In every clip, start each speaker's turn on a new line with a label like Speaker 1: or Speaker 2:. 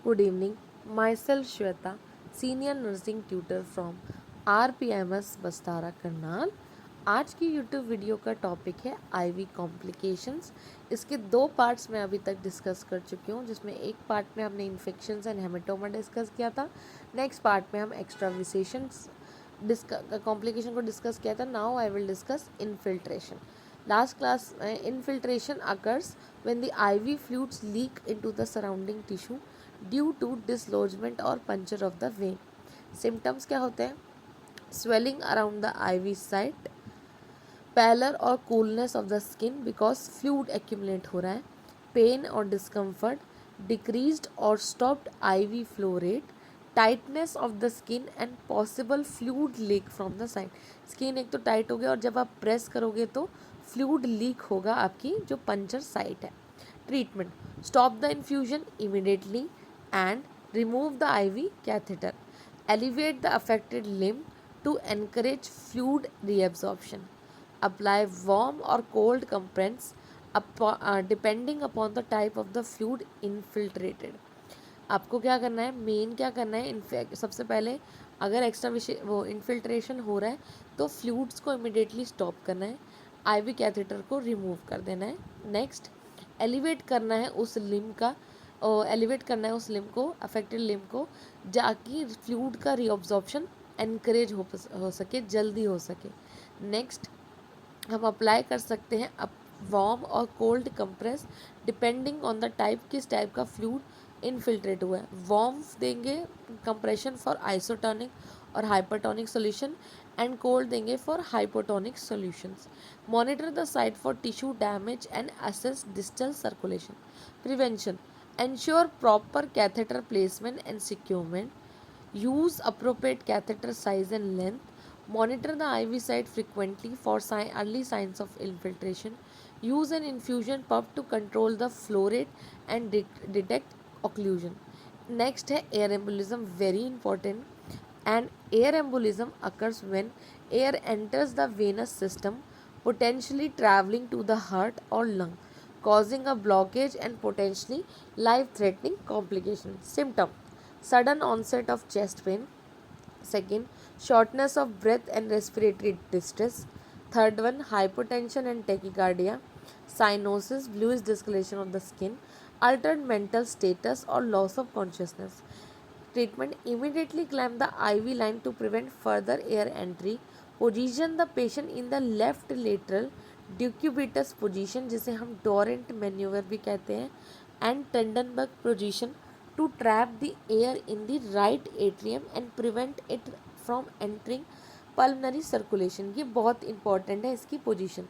Speaker 1: Good evening. Myself Shweta, Senior Nursing Tutor from RPMS बस्तारा Karnal. आज की YouTube video का topic है आईवी कॉम्प्लिकेशंस। इसके दो पार्ट्स मैं अभी तक डिस्कस कर चुकी हूँ, जिसमें एक पार्ट में हमने इन्फेक्शंस एंड हेमेटोमा डिस्कस किया था। नेक्स्ट पार्ट में हम एक्स्ट्राविसेशंस कॉम्प्लिकेशन को डिस्कस किया था। Now I will discuss infiltration. Last class, infiltration occurs when the IV fluids leak into the surrounding tissue due to dislodgement or puncture of the vein. Symptoms क्या होते हैं? Swelling around the IV site, pallor or coolness of the skin because fluid accumulate हो रहा है, pain or discomfort, decreased or stopped IV flow rate, tightness of the skin and possible fluid leak from the side. Skin एक तो tight हो गया और जब आप प्रेस करोगे तो फ्लूड लीक होगा आपकी जो पंचर साइट है। Treatment: stop the infusion immediately and remove the IV catheter. Elevate the affected limb to encourage fluid reabsorption. Apply warm और cold compress depending upon the type of the fluid infiltrated. आपको क्या करना है, main क्या करना है, in fact सबसे पहले अगर एक्स्ट्रा वो इनफिल्ट्रेशन हो रहा है तो फ्लूइड्स को इमिडिएटली स्टॉप करना है, आईवी कैथेटर को रिमूव कर देना है। नेक्स्ट, एलिवेट करना है उस लिम्ब का, एलिवेट करना है उस लिम्ब को, अफेक्टेड लिम्ब को, जाकि फ्लूइड का रीअब्जॉर्प्शन एनकरेज हो सके, जल्दी हो सके। नेक्स्ट, हम अप्लाई कर सकते हैं वार्म और cold compress depending on the type, किस टाइप का फ्लूइड इनफिल्ट्रेट हुआ है। वार्म देंगे कंप्रेशन फॉर आइसोटोनिक और हाइपरटोनिक सॉल्यूशन एंड कोल्ड देंगे for hypotonic solutions. Monitor the site for tissue damage and assess distal circulation. Prevention: ensure proper catheter placement and securement. use appropriate catheter size and length. Monitor the IV site frequently for early signs of infiltration. Use an infusion pump to control the flow rate and detect occlusion. Next है air embolism, very important. And air embolism occurs when air enters the venous system, potentially traveling to the heart or lung, causing a blockage and potentially life-threatening complications. Symptom: sudden onset of chest pain. Second, shortness of breath and respiratory distress. Third one, hypotension and tachycardia. Cyanosis, bluish discoloration of the skin. Altered mental status or loss of consciousness. Treatment: immediately clamp the IV line to prevent further air entry. Position the patient in the left lateral decubitus position, जिसे हम Durant manoeuvre भी कहते हैं, and Trendelenburg position to trap the air in the right atrium and prevent it from entering pulmonary circulation. ये बहुत important है इसकी position.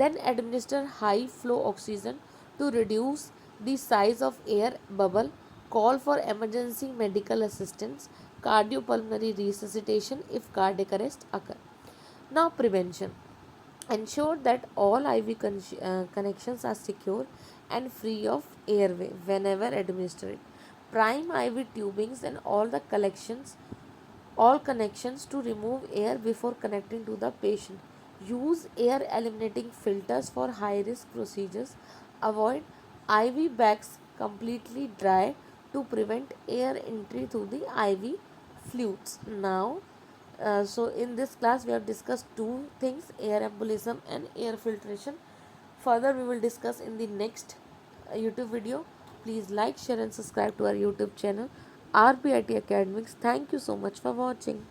Speaker 1: Then administer high flow oxygen to reduce the size of air bubble. Call for emergency medical assistance, cardiopulmonary resuscitation if cardiac arrest occur. Now prevention: ensure that all IV connections are secure and free of airway whenever administered. Prime IV tubings and all connections to remove air before connecting to the patient. Use air eliminating filters for high risk procedures. Avoid IV bags completely dry to prevent air entry through the IV fluids. Now, so in this class we have discussed two things: air embolism and air filtration. Further we will discuss in the next YouTube video. Please like, share and subscribe to our YouTube channel RPIT Academics. Thank you so much for watching.